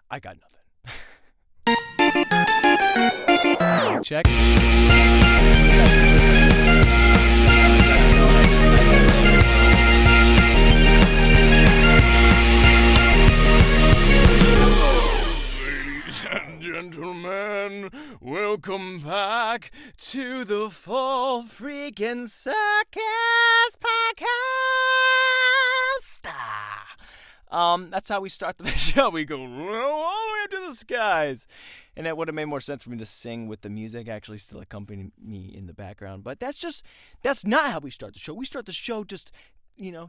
I got nothing. Check. Ladies and gentlemen, welcome back to the Full Freaking Circus podcast. That's how we start the show. We go all the way up to the skies. And it would have made more sense for me to sing with the music actually still accompanying me in the background. But that's not how we start the show. We start the show just,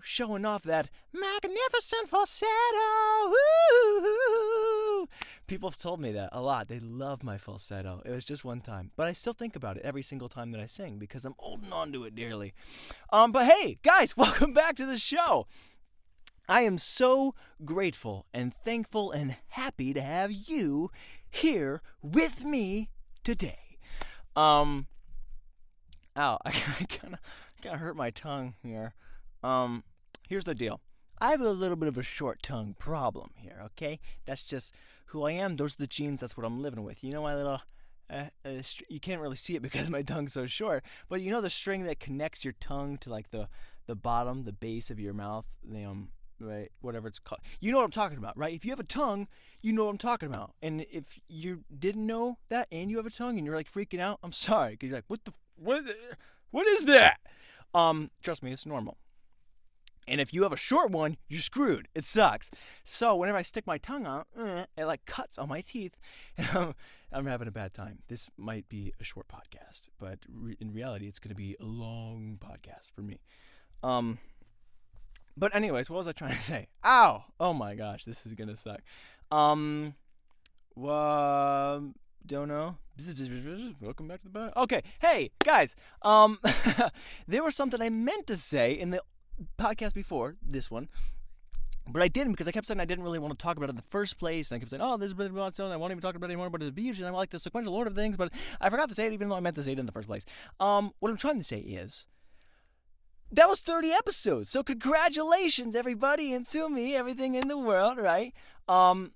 showing off that magnificent falsetto. Woo! People have told me that a lot. They love my falsetto. It was just one time. But I still think about it every single time that I sing because I'm holding on to it dearly. But hey, guys, welcome back to the show. I am so grateful and thankful and happy to have you here with me today. Ow, I kind of hurt my tongue here. Here's the deal. I have a little bit of a short tongue problem here, okay? That's just who I am. Those are the genes. That's what I'm living with. You know my little... you can't really see it because my tongue's so short, but you know the string that connects your tongue to like the bottom, the base of your mouth, right, whatever it's called. You know what I'm talking about, right? If you have a tongue, you know what I'm talking about. And if you didn't know that and you have a tongue and you're like freaking out, I'm sorry, because you're like, what is that? Trust me, it's normal. And if you have a short one, you're screwed. It sucks. So whenever I stick my tongue out, it like cuts on my teeth, and I'm having a bad time. This might be a short podcast, but in reality, it's going to be a long podcast for me. But anyways, what was I trying to say? Ow! Oh my gosh, this is gonna suck. Don't know. Welcome back to the bar. Okay, hey guys. There was something I meant to say in the podcast before this one, but I didn't because I kept saying I didn't really want to talk about it in the first place, and I kept saying, "Oh, there's been about something I won't even talk about it anymore." But it's usually I like the sequential order of things, but I forgot to say it, even though I meant to say it in the first place. What I'm trying to say is. That was 30 episodes, so congratulations, everybody, and to me, everything in the world, right? I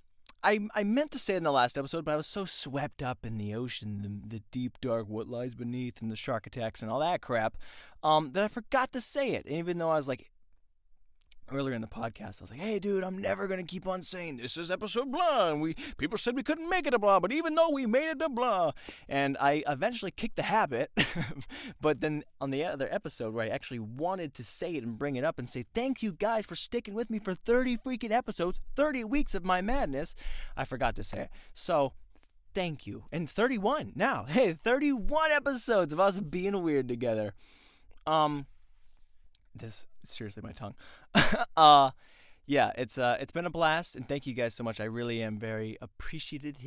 meant to say it in the last episode, but I was so swept up in the ocean, the deep, dark, what lies beneath, and the shark attacks and all that crap, that I forgot to say it. And even though I was like, earlier in the podcast, I was like, hey, dude, I'm never going to keep on saying this is episode blah, and people said we couldn't make it a blah, but even though we made it a blah, and I eventually kicked the habit, but then on the other episode where I actually wanted to say it and bring it up and say, thank you guys for sticking with me for 30 freaking episodes, 30 weeks of my madness, I forgot to say it. So, thank you. And 31 now. Hey, 31 episodes of us being weird together. This seriously my tongue. Yeah, it's been a blast, and thank you guys so much. I really am very appreciative.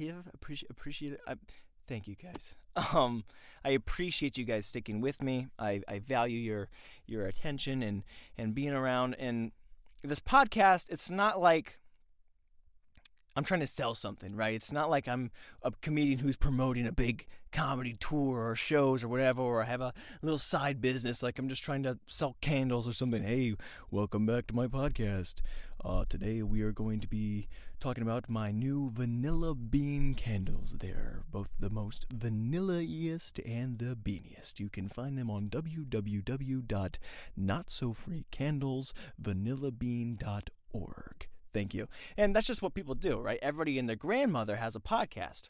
Thank you guys. I appreciate you guys sticking with me. I value your attention and being around. And this podcast, it's not like I'm trying to sell something, right? It's not like I'm a comedian who's promoting a big comedy tour or shows or whatever, or I have a little side business like I'm just trying to sell candles or something. Hey, welcome back to my podcast. Today we are going to be talking about my new vanilla bean candles. They're both the most vanilla-iest and the beaniest. You can find them on www.notsofreecandlesvanillabean.org. Thank you. And that's just what people do, right? Everybody and their grandmother has a podcast.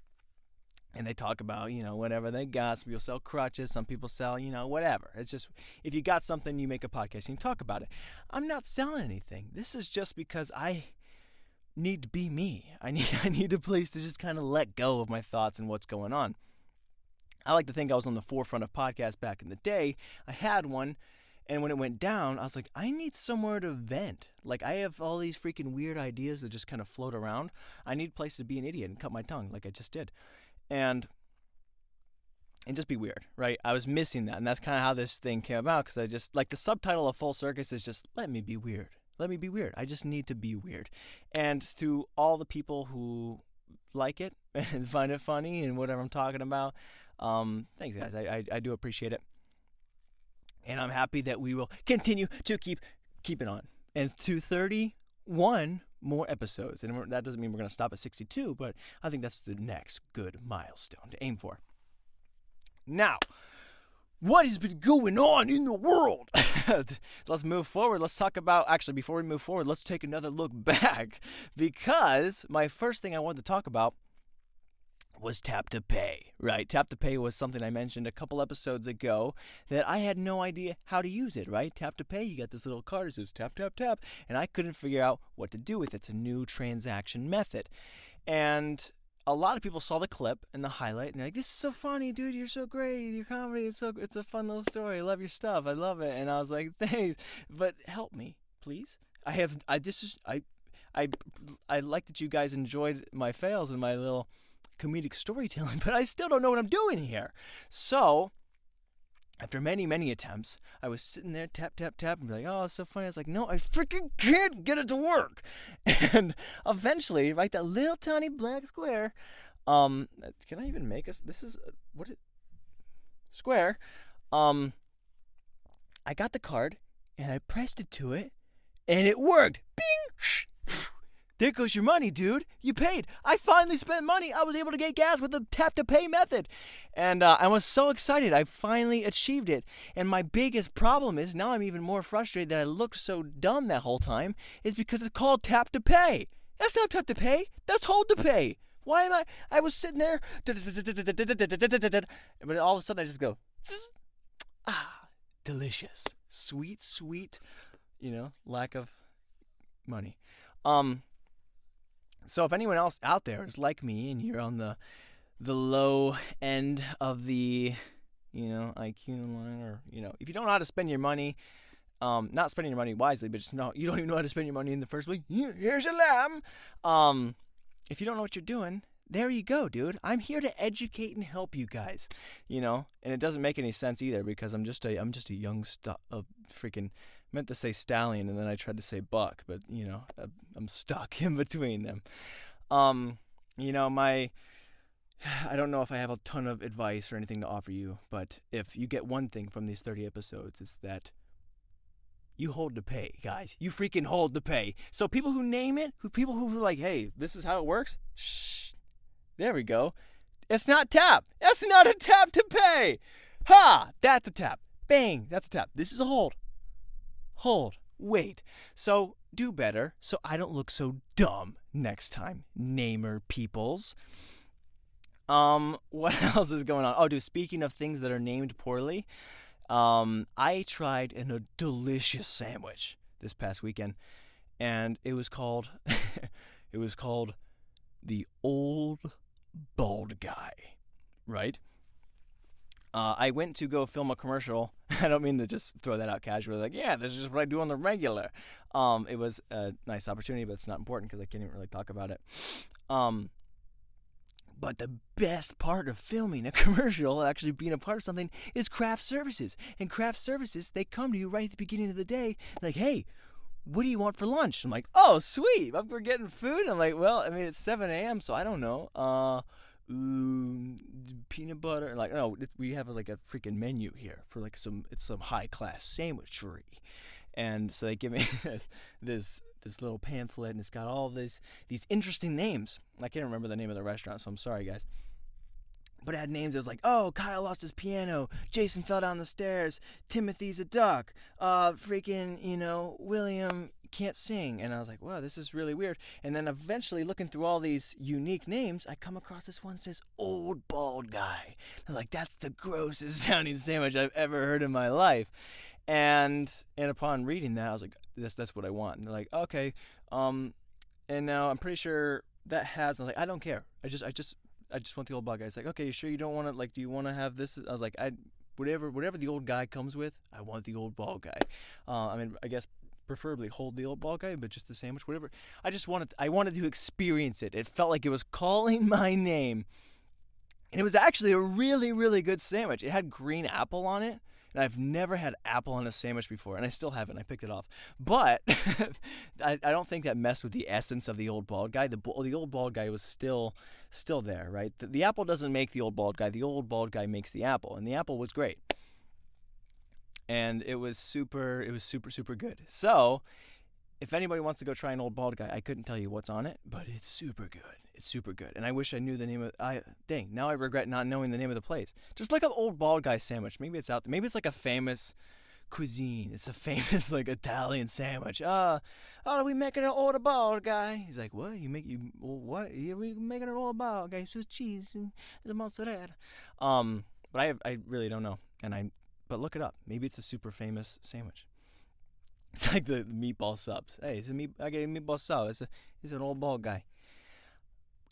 And they talk about, whatever they got. Some people sell crutches. Some people sell, whatever. It's just, if you got something, you make a podcast and you talk about it. I'm not selling anything. This is just because I need to be me. I need a place to just kind of let go of my thoughts and what's going on. I like to think I was on the forefront of podcasts back in the day. I had one. And when it went down, I was like, I need somewhere to vent. Like, I have all these freaking weird ideas that just kind of float around. I need a place to be an idiot and cut my tongue like I just did. And just be weird, right? I was missing that. And that's kind of how this thing came about, because I just, like, the subtitle of Full Circus is just, let me be weird. Let me be weird. I just need to be weird. And through all the people who like it and find it funny and whatever I'm talking about, thanks, guys. I do appreciate it. And I'm happy that we will continue to keep it on. And to 31 61 more episodes. And that doesn't mean we're going to stop at 62, but I think that's the next good milestone to aim for. Now, what has been going on in the world? Let's move forward. Let's talk about, actually, before we move forward, let's take another look back, because my first thing I wanted to talk about was Tap to Pay, right? Tap to Pay was something I mentioned a couple episodes ago that I had no idea how to use it, right? Tap to Pay, you got this little card that says tap, tap, tap, and I couldn't figure out what to do with it. It's a new transaction method. And a lot of people saw the clip and the highlight, and they're like, "This is so funny, dude. You're so great. Your comedy, it's a fun little story. I love your stuff. I love it." And I was like, "Thanks, but help me, please. I like that you guys enjoyed my fails and my little comedic storytelling, but I still don't know what I'm doing here." So, after many, many attempts, I was sitting there, tap, tap, tap, and be like, "Oh, it's so funny." I was like, "No, I freaking can't get it to work." And eventually, right, that little tiny black square, can I even make us, this is, square, I got the card, and I pressed it to it, and it worked. Bing! There goes your money, dude. You paid. I finally spent money. I was able to get gas with the tap to pay method. And I was so excited. I finally achieved it. And my biggest problem is, now I'm even more frustrated that I looked so dumb that whole time, is because it's called tap to pay. That's not tap to pay. That's hold to pay. Why am I was sitting there, but all of a sudden I just go, delicious. Sweet, sweet, lack of money. So if anyone else out there is like me and you're on the low end of the, IQ line, or, if you don't know how to spend your money, not spending your money wisely, but just you don't even know how to spend your money in the first place, here's a lamb. If you don't know what you're doing, there you go, dude. I'm here to educate and help you guys, and it doesn't make any sense either, because I'm just a young freaking, meant to say stallion, and then I tried to say buck, but, I'm stuck in between them. I don't know if I have a ton of advice or anything to offer you, but if you get one thing from these 30 episodes, it's that you hold to pay, guys. You freaking hold to pay. So people who name it, people who are like, "Hey, this is how it works," shh, there we go. It's not tap. That's not a tap to pay. Ha! That's a tap. Bang! That's a tap. This is a hold. Hold. Wait. So do better so I don't look so dumb next time, namer peoples. What else is going on? Oh, dude, speaking of things that are named poorly, I tried a delicious sandwich this past weekend, and it was called the Old Bald Guy, right? I went to go film a commercial. I don't mean to just throw that out casually, like, yeah, this is just what I do on the regular. It was a nice opportunity, but it's not important because I can't even really talk about it. But the best part of filming a commercial, actually being a part of something, is craft services. And craft services, they come to you right at the beginning of the day, like, "Hey, what do you want for lunch?" I'm like, "Oh, sweet, we're getting food." I'm like, "Well, I mean, it's 7 a.m., so I don't know. Peanut butter." Like, no, we have like a freaking menu here for like some high class sandwichery. And so they give me this little pamphlet, and it's got all these interesting names. I can't remember the name of the restaurant, so I'm sorry, guys. But it had names. It was like, "Oh, Kyle lost his piano. Jason fell down the stairs. Timothy's a duck. William can't sing." And I was like, "Wow, this is really weird." And then eventually, looking through all these unique names, I come across this one that says Old Bald Guy. I was like, that's the grossest sounding sandwich I've ever heard in my life. And upon reading that, I was like, that's what I want. And they're like, "Okay, and now I'm pretty sure that has." I was like, "I don't care. I just want the old bald guy." It's like, "Okay, you sure you don't want to, like, do you want to have this?" I was like, whatever the old guy comes with, I want the old bald guy. I guess preferably hold the old bald guy, but just the sandwich, whatever. I wanted to experience it. It felt like it was calling my name. And it was actually a really, really good sandwich. It had green apple on it. And I've never had apple on a sandwich before, and I still haven't. I picked it off. But I don't think that messed with the essence of the old bald guy. The old bald guy was still there, right? The apple doesn't make the old bald guy. The old bald guy makes the apple, and the apple was great. And it was super, super good. So if anybody wants to go try an old bald guy, I couldn't tell you what's on it, but it's super good. It's super good. And I wish I knew the name of now I regret not knowing the name of the place. Just like an old bald guy sandwich. Maybe it's out there. Maybe it's like a famous cuisine. It's a famous like Italian sandwich. We making an old bald guy? He's like, what? What? Yeah, we making an old bald guy. So cheese and the mozzarella. But I really don't know. But look it up. Maybe it's a super famous sandwich. It's like the meatball subs. Hey, I get a meatball sub. He's an old bald guy.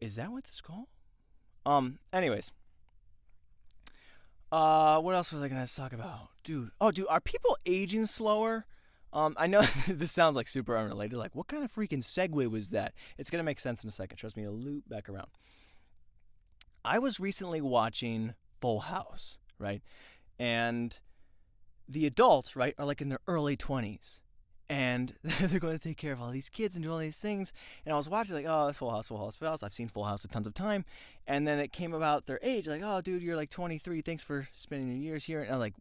Is that what it's called? Anyways. What else was I gonna talk about? Dude, are people aging slower? I know this sounds like super unrelated. Like, what kind of freaking segue was that? It's gonna make sense in a second. Trust me, I'll loop back around. I was recently watching Full House, right? And the adults, right, are like in their early 20s. And they're going to take care of all these kids and do all these things. And I was watching like, oh, Full House, Full House, Full House. I've seen Full House a tons of time. And then it came about their age. Like, oh, dude, you're like 23. Thanks for spending your years here. And I'm like,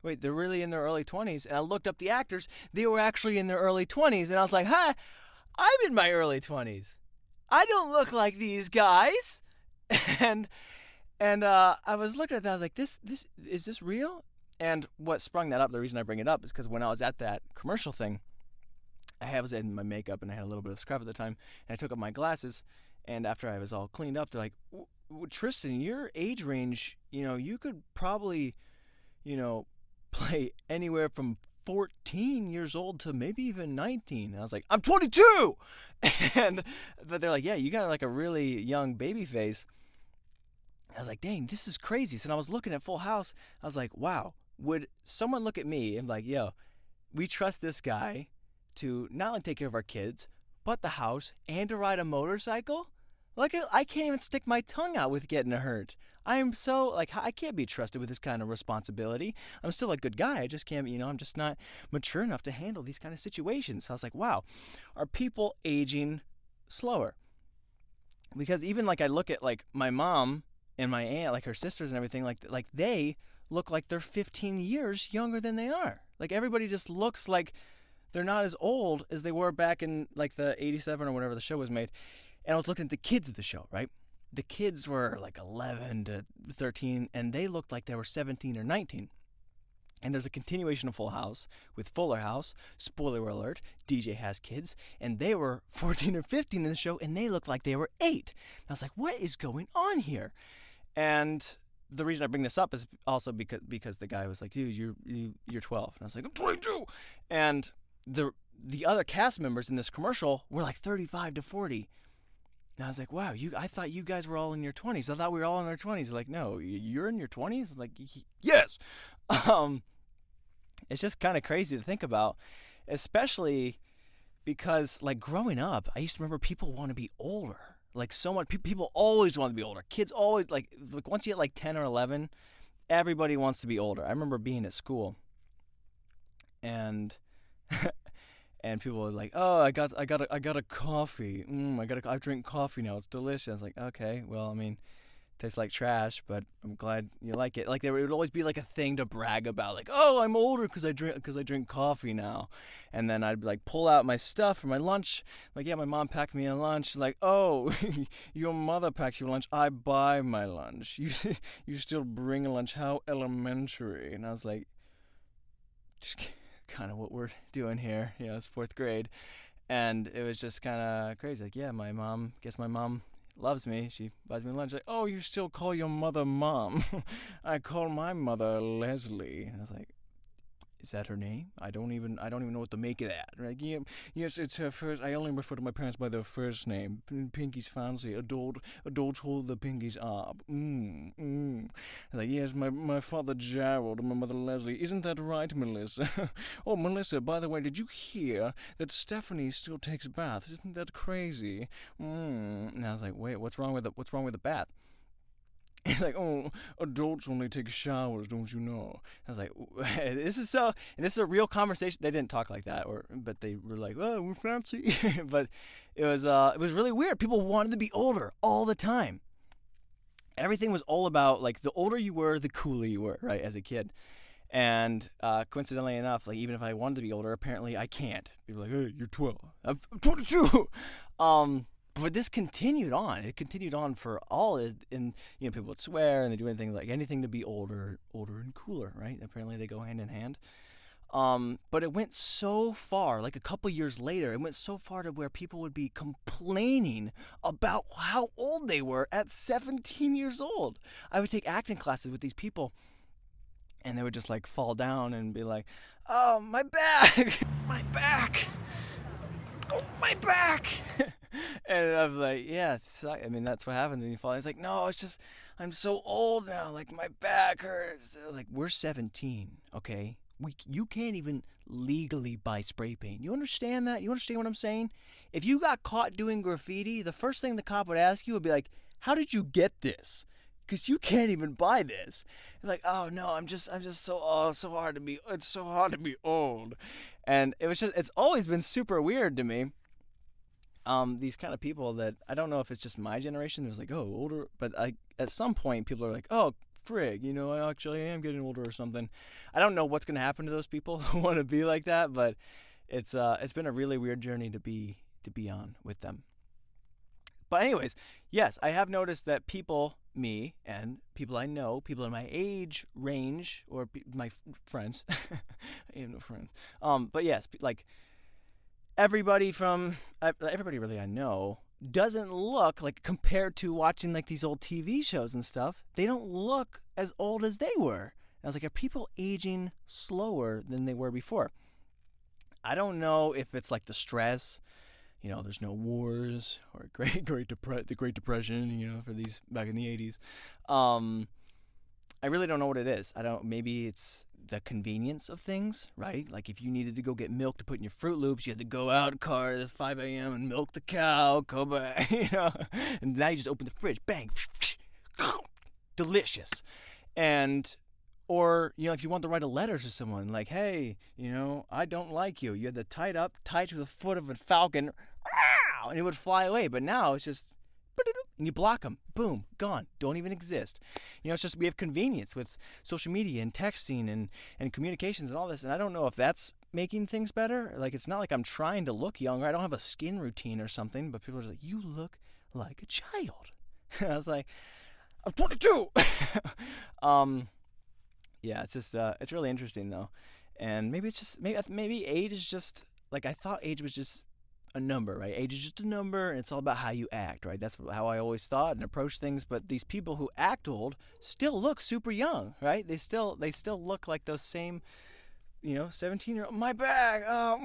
wait, they're really in their early 20s. And I looked up the actors. They were actually in their early 20s. And I was like, hi, I'm in my early 20s. I don't look like these guys. and I was looking at that. I was like, this is this real? And what sprung that up, the reason I bring it up, is because when I was at that commercial thing, I was in my makeup and I had a little bit of scrub at the time, and I took off my glasses, and after I was all cleaned up, they're like, Tristan, your age range, you could probably, play anywhere from 14 years old to maybe even 19. And I was like, I'm 22! But they're like, yeah, you got like a really young baby face. I was like, dang, this is crazy. So I was looking at Full House. I was like, wow, would someone look at me and be like, yo, we trust this guy to not only take care of our kids, but the house and to ride a motorcycle? Like, I can't even stick my tongue out with getting hurt. I am so, like, I can't be trusted with this kind of responsibility. I'm still a good guy. I just can't, I'm just not mature enough to handle these kind of situations. So I was like, wow, are people aging slower? Because even, like, I look at, like, my mom and my aunt, like her sisters and everything, like they look like they're 15 years younger than they are. Like, everybody just looks like they're not as old as they were back in, like, the 87 or whatever the show was made. And I was looking at the kids of the show, right? The kids were, like, 11 to 13, and they looked like they were 17 or 19. And there's a continuation of Full House with Fuller House. Spoiler alert, DJ has kids. And they were 14 or 15 in the show, and they looked like they were 8. And I was like, what is going on here? And the reason I bring this up is also because the guy was like, dude, you're 12. And I was like, I'm 22. And the other cast members in this commercial were like 35 to 40. And I was like, wow, I thought you guys were all in your 20s. I thought we were all in our 20s. Like, no, you're in your 20s? Like, yes. It's just kind of crazy to think about, especially because, like, growing up, I used to remember people want to be older. Like, so much people always want to be older. Kids always, like once you get like 10 or 11, everybody wants to be older. I remember being at school, and and people were like, "Oh, I got a coffee. I drink coffee now. It's delicious." I was like, "Okay, well, I mean, tastes like trash, but I'm glad you like it." Like, it would always be like a thing to brag about, like, "Oh, I'm older because I drink coffee now." And then I'd like pull out my stuff for my lunch. Like, yeah, my mom packed me a lunch. Like, oh, your mother packs you lunch. I buy my lunch. You still bring a lunch. How elementary. And I was like, just kind of what we're doing here. It's 4th grade. And it was just kind of crazy. Like, yeah, my mom loves me. She buys me lunch. Like, oh, you still call your mother Mom? I call my mother Leslie. And I was like, is that her name? I don't even know what to make of that. Like, yeah, yes, it's her first. I only refer to my parents by their first name. Pinky's fancy. Adults hold the pinkies up. Like, yes, my father Gerald and my mother Leslie. Isn't that right, Melissa? Oh, Melissa, by the way, did you hear that Stephanie still takes baths? Isn't that crazy? And I was like, wait, what's wrong with the bath? He's like, oh, adults only take showers, don't you know? I was like, this is a real conversation. They didn't talk like that, but they were like, oh, we're fancy. But it was really weird. People wanted to be older all the time. Everything was all about, like, the older you were, the cooler you were, right, as a kid. And coincidentally enough, like even if I wanted to be older, apparently I can't. People are like, hey, you're 12. I'm 22. But this continued on. It continued on for all, and people would swear and they do anything to be older and cooler, right? Apparently they go hand in hand. But it went so far, like a couple years later, it went so far to where people would be complaining about how old they were at 17 years old. I would take acting classes with these people, and they would just like fall down and be like, oh, my back, my back, oh, my back. And I'm like, yeah, I mean, that's what happens when you fall. It's like, no, it's just, I'm so old now. Like, my back hurts. Like, we're 17, okay? You can't even legally buy spray paint. You understand that? You understand what I'm saying? If you got caught doing graffiti, the first thing the cop would ask you would be like, how did you get this? Because you can't even buy this. You're like, oh no, I'm just it's so hard to be old. And it's always been super weird to me. These kind of people that I don't know if it's just my generation. There's like, oh, older, but at some point people are like, oh, frig, I actually am getting older or something. I don't know what's gonna happen to those people who want to be like that, but it's been a really weird journey to be on with them. But anyways, yes, I have noticed that people, me and people I know, people in my age range or my friends, I have no friends. But yes, like. Everybody really I know doesn't look like, compared to watching like these old TV shows and stuff, they don't look as old as they were. And I was like, are people aging slower than they were before? I don't know if it's like the stress, there's no wars or the Great Depression, for these back in the 80s. I really don't know what it is. Maybe it's the convenience of things, right? Like if you needed to go get milk to put in your Fruit Loops, you had to go out car at 5 a.m. and milk the cow, go back, and now you just open the fridge, bang, delicious. Or if you want to write a letter to someone, like, hey, I don't like you. You had to tie it up, tied to the foot of a falcon, and it would fly away. But now it's just, and you block them, boom, gone, don't even exist. It's just we have convenience with social media and texting and communications and all this, and I don't know if that's making things better. Like, it's not like I'm trying to look younger. I don't have a skin routine or something, but people are like, you look like a child. I was like, I'm 22. Yeah, it's just it's really interesting though, and maybe it's just maybe age is just like, I thought age was just a number, right? Age is just a number, and it's all about how you act, right? That's how I always thought and approached things. But these people who act old still look super young, right? They still look like those same, 17-year-old. My back. Oh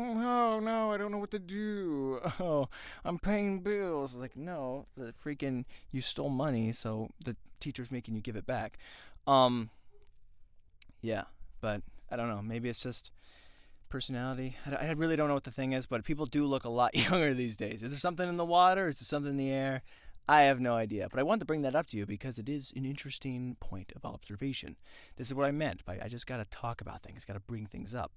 no, I don't know what to do. Oh, I'm paying bills. Like, no, the freaking, you stole money, so the teacher's making you give it back. Yeah, but I don't know. Maybe it's just personality. I really don't know what the thing is, but people do look a lot younger these days. Is there something in the water? Is there something in the air? I have no idea, but I wanted to bring that up to you because it is an interesting point of observation. This is what I meant by I just got to talk about things, got to bring things up.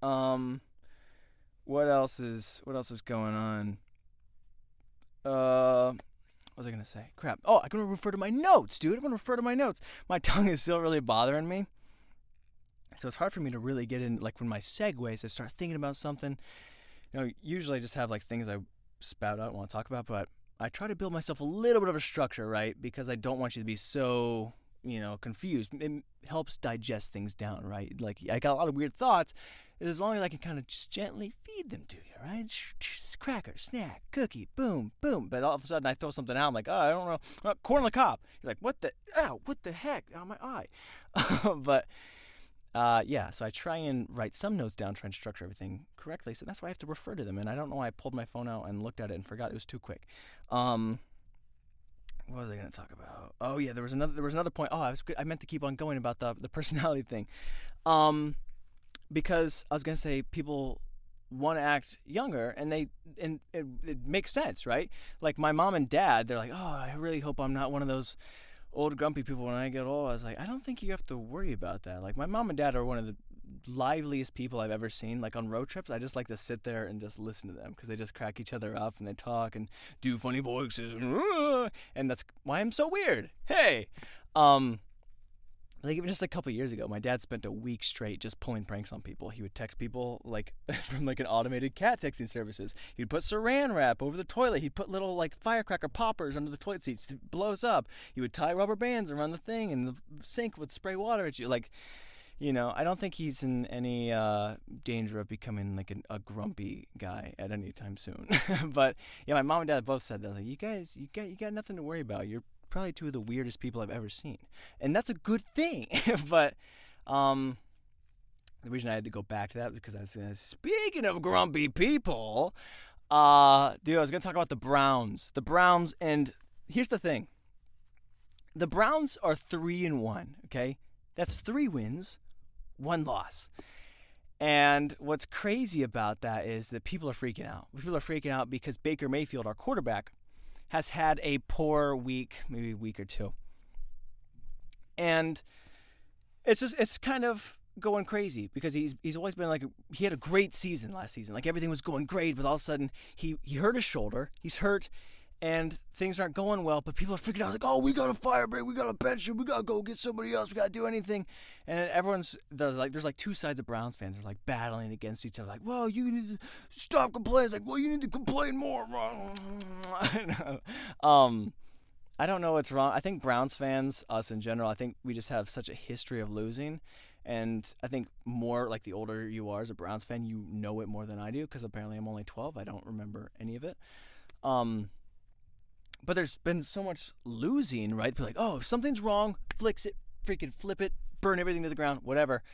What else is going on? What was I going to say? Crap. Oh, I'm going to refer to my notes, dude. I'm going to refer to my notes. My tongue is still really bothering me. So it's hard for me to really get in, like when my segues, I start thinking about something. Usually I just have like things I spout out and want to talk about, but I try to build myself a little bit of a structure, right? Because I don't want you to be so, confused. It helps digest things down, right? Like, I got a lot of weird thoughts. As long as I can kind of just gently feed them to you, right? Cracker, snack, cookie, boom, boom. But all of a sudden I throw something out. I'm like, oh, I don't know. Corn on the cob. You're like, what the heck? Oh, my eye. But yeah, so I try and write some notes down, try and structure everything correctly. So that's why I have to refer to them. And I don't know why I pulled my phone out and looked at it and forgot. It was too quick. What was I going to talk about? Oh yeah, there was another point. Oh, I meant to keep on going about the personality thing. Because I was going to say people want to act younger, and it makes sense, right? Like my mom and dad, they're like, oh, I really hope I'm not one of those old grumpy people when I get old. I was like, I don't think you have to worry about that. Like my mom and dad are one of the liveliest people I've ever seen. Like on road trips, I just like to sit there and just listen to them because they just crack each other up and they talk and do funny voices and that's why I'm so weird. Hey, Like even just a couple years ago, my dad spent a week straight just pulling pranks on people. He would text people like from like an automated cat texting services. He'd put saran wrap over the toilet. He'd put little like firecracker poppers under the toilet seats. It blows up. He would tie rubber bands around the thing, and the sink would spray water at you. Like, I don't think he's in any danger of becoming like a grumpy guy at any time soon. But yeah, my mom and dad both said that. Like, you guys, you got nothing to worry about. You're probably two of the weirdest people I've ever seen, and that's a good thing. But the reason I had to go back to that was because I was speaking of grumpy people, dude, I was gonna talk about the Browns. And here's the thing: the Browns are 3-1. Okay, that's 3 wins, 1 loss. And what's crazy about that is that people are freaking out. People are freaking out because Baker Mayfield, our quarterback, has had a poor week, maybe a week or two. And it's kind of going crazy because he's always been like, he had a great season last season. Like everything was going great, but all of a sudden he hurt his shoulder. He's hurt and things aren't going well, but people are freaking out like, oh, we got to fire break, we got to bench him, we got to go get somebody else, we got to do anything. And there's like 2 sides of Browns fans are like battling against each other, like, well, you need to stop complaining. Like, well, you need to complain more. I don't know what's wrong. I think Browns fans, us in general, I think we just have such a history of losing. And I think more like the older you are as a Browns fan, you know it more than I do, because apparently I'm only 12. I don't remember any of it. But there's been so much losing, right? Be like, oh, if something's wrong, fix it, freaking flip it, burn everything to the ground, whatever.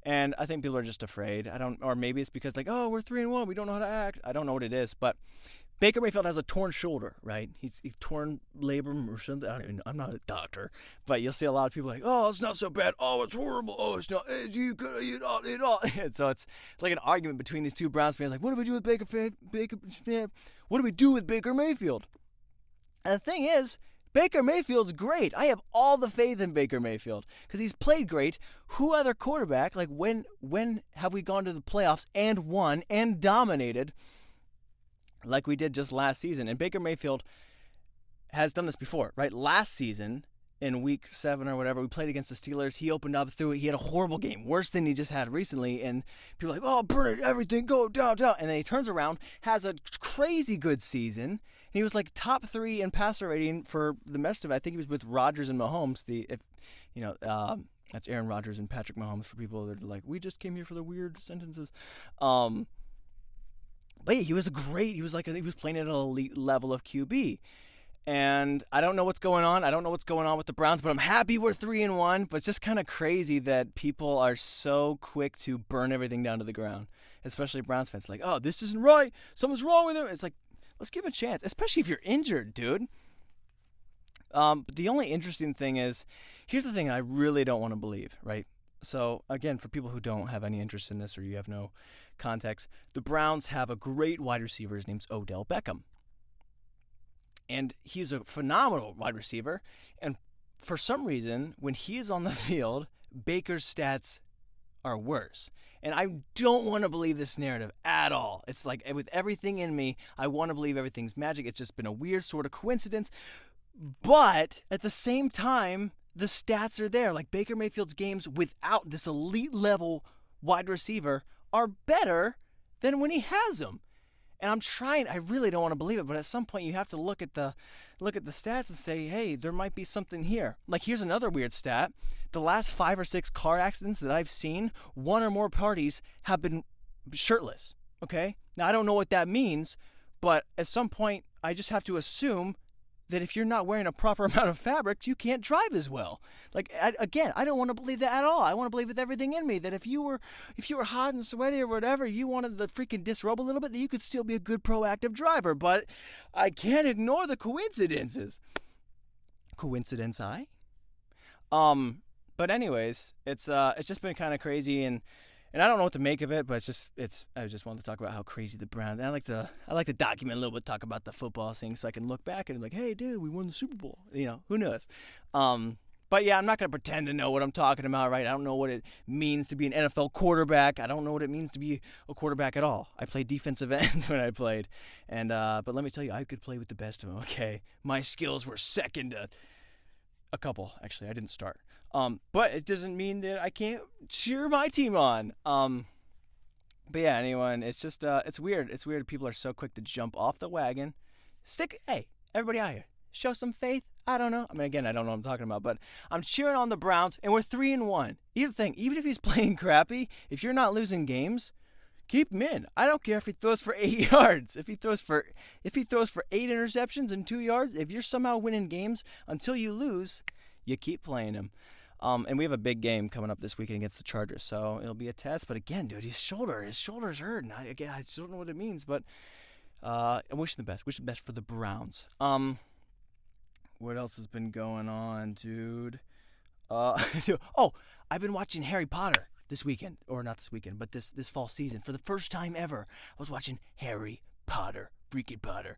And I think people are just afraid. Or maybe it's because like, oh, we're 3-1, we don't know how to act. I don't know what it is, but Baker Mayfield has a torn shoulder, right? He's torn labrum or something. I'm not a doctor, but you'll see a lot of people like, oh, it's not so bad. Oh, it's horrible. Oh, it's not. You could eat all. And so it's like an argument between these two Browns fans. Like, what do we do with Baker? What do we do with Baker Mayfield? And the thing is, Baker Mayfield's great. I have all the faith in Baker Mayfield because he's played great. Who other quarterback, like when have we gone to the playoffs and won and dominated like we did just last season? And Baker Mayfield has done this before, right? Last season in week 7 or whatever, we played against the Steelers. He opened up through it. He had a horrible game, worse than he just had recently. And people are like, oh, burn it, everything, go down. And then he turns around, has a crazy good season. He was like top 3 in passer rating for the rest of it. I think he was with Rodgers and Mahomes. That's Aaron Rodgers and Patrick Mahomes for people that are like, we just came here for the weird sentences. But yeah, he was he was playing at an elite level of QB. And I don't know what's going on. I don't know what's going on with the Browns, but I'm happy we're 3-1. But it's just kind of crazy that people are so quick to burn everything down to the ground, especially Browns fans. Like, oh, this isn't right. Something's wrong with him. It's like, let's give him a chance, especially if you're injured, dude. But the only interesting thing is, here's the thing I really don't want to believe, right? So, again, for people who don't have any interest in this or you have no context, the Browns have a great wide receiver. His name's Odell Beckham. And he's a phenomenal wide receiver. And for some reason, when he is on the field, Baker's stats are worse. And I don't want to believe this narrative at all. It's like, with everything in me, I want to believe everything's magic. It's just been a weird sort of coincidence. But at the same time, the stats are there. Like, Baker Mayfield's games without this elite level wide receiver are better than when he has them. And I really don't want to believe it, but at some point you have to look at the stats and say, hey, there might be something here. Like, here's another weird stat. The last 5 or 6 car accidents that I've seen, 1 or more parties have been shirtless, okay? Now, I don't know what that means, but at some point I just have to assume that if you're not wearing a proper amount of fabric, you can't drive as well. Like, I don't want to believe that at all. I want to believe with everything in me that if you were hot and sweaty or whatever, you wanted to freaking disrobe a little bit, that you could still be a good proactive driver. But I can't ignore the coincidences. Coincidence, But anyways, it's just been kind of crazy, and I don't know what to make of it, but I just wanted to talk about how crazy the Browns. I like to document a little bit, talk about the football thing, so I can look back and be like, hey, dude, we won the Super Bowl. Who knows? But yeah, I'm not gonna pretend to know what I'm talking about, right? I don't know what it means to be an NFL quarterback. I don't know what it means to be a quarterback at all. I played defensive end when I played, and but let me tell you, I could play with the best of them. Okay, my skills were second to A couple, actually. I didn't start. But it doesn't mean that I can't cheer my team on. But yeah, anyone, it's just, it's weird. It's weird people are so quick to jump off the wagon. Hey, everybody out here, show some faith. I don't know. I mean, again, I don't know what I'm talking about, but I'm cheering on the Browns, and we're 3-1. Here's the thing. Even if he's playing crappy, if you're not losing games, keep him in. I don't care if he throws for 8 yards. If he throws for 8 interceptions and 2 yards, if you're somehow winning games until you lose, you keep playing him. And we have a big game coming up this weekend against the Chargers, so it'll be a test. But again, dude, his shoulder's hurting. I just don't know what it means, but I wish him the best. Wish the best for the Browns. What else has been going on, dude? I've been watching Harry Potter this weekend, or not this weekend, but this fall season. For the first time ever, I was watching Harry Potter, freaking Potter.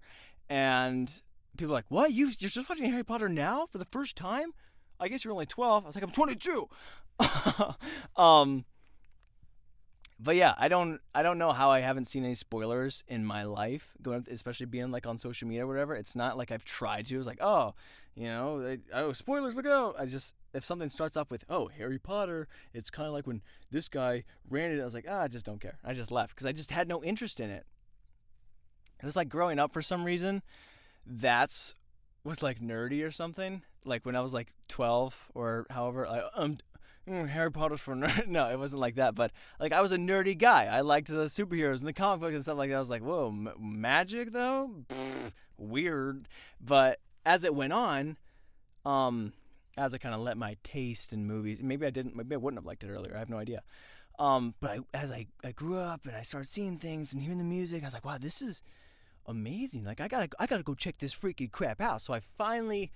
And people are like, what? You're just watching Harry Potter now for the first time? I guess you're only 12. I was like, I'm 22. But yeah, I don't know how I haven't seen any spoilers in my life, especially being like on social media or whatever. It's not like I've tried to. It's like, spoilers, look out. If something starts off with, Harry Potter, it's kind of like when this guy ran it. I was like, I just don't care. I just left because I just had no interest in it. It was like growing up for some reason. Was like nerdy or something. Like when I was like 12 or however, Harry Potter's for nerd. No, it wasn't like that. But like I was a nerdy guy. I liked the superheroes and the comic books and stuff like that. I was like, whoa, magic though? Weird. But as it went on, as I kind of let my taste in movies, maybe I wouldn't have liked it earlier. I have no idea. But as I grew up and I started seeing things and hearing the music, I was like, wow, this is amazing. Like I gotta go check this freaking crap out. So I finally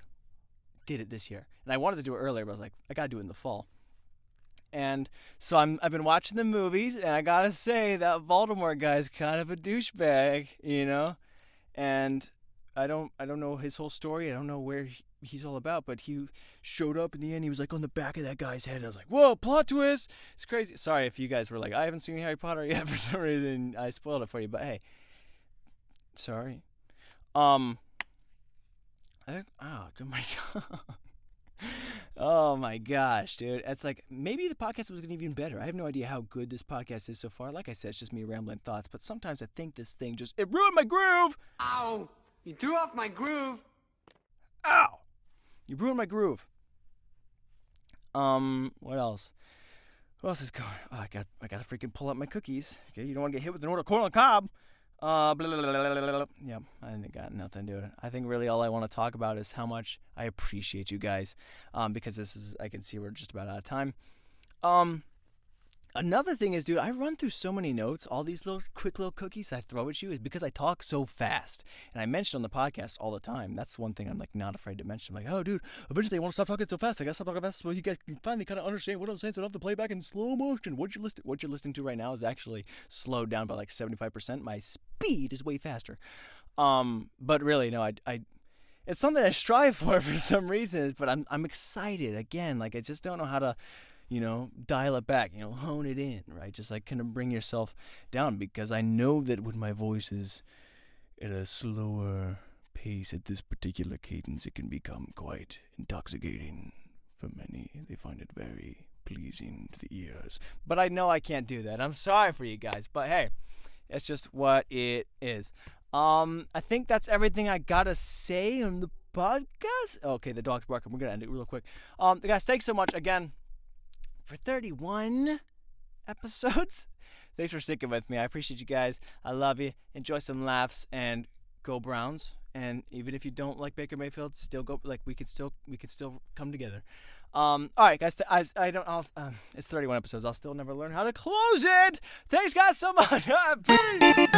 did it this year. And I wanted to do it earlier, but I was like, I gotta do it in the fall. And so I've been watching the movies, and I gotta say that Voldemort guy's kind of a douchebag, you know? And I don't know his whole story. I don't know where he's all about, but he showed up in the end. He was like on the back of that guy's head. And I was like, whoa, plot twist. It's crazy. Sorry if you guys were like, I haven't seen Harry Potter yet for some reason. I spoiled it for you, but hey. Sorry. Oh my God. Oh my gosh, dude. It's like maybe the podcast was going to be even better. I have no idea how good this podcast is so far. Like I said, it's just me rambling thoughts, but sometimes I think this thing it ruined my groove. Ow! You threw off my groove. Ow! You ruined my groove. What else? Who else is going? Oh, I gotta freaking pull up my cookies. Okay, you don't want to get hit with an order of corn on the cob. Blah, blah, blah, blah. Yeah, I got nothing to do with it. I think really all I want to talk about is how much I appreciate you guys, because I can see we're just about out of time. Another thing is, dude, I run through so many notes, all these quick little cookies I throw at you is because I talk so fast. And I mention on the podcast all the time. That's one thing I'm like not afraid to mention. I'm like, oh, dude, eventually I want to stop talking so fast. I got to stop talking fast so you guys can finally kind of understand what I'm saying, so I don't have to play back in slow motion. What you're listening to right now is actually slowed down by like 75%. My speed is way faster. But really, no, I it's something I strive for some reason, but I'm excited again. Like I just don't know how to, dial it back, hone it in, right? Just like kind of bring yourself down, because I know that when my voice is at a slower pace at this particular cadence, it can become quite intoxicating for many. They find it very pleasing to the ears. But I know I can't do that. I'm sorry for you guys, but hey, it's just what it is. I think that's everything I gotta say on the podcast. Okay, the dog's barking. We're gonna end it real quick. Guys, thanks so much again for 31 episodes. Thanks for sticking with me. I appreciate you guys. I love you. Enjoy some laughs and go Browns. And even if you don't like Baker Mayfield, still go. Like we could still come together. All right, guys. It's 31 episodes. I'll still never learn how to close it. Thanks, guys, so much. Peace.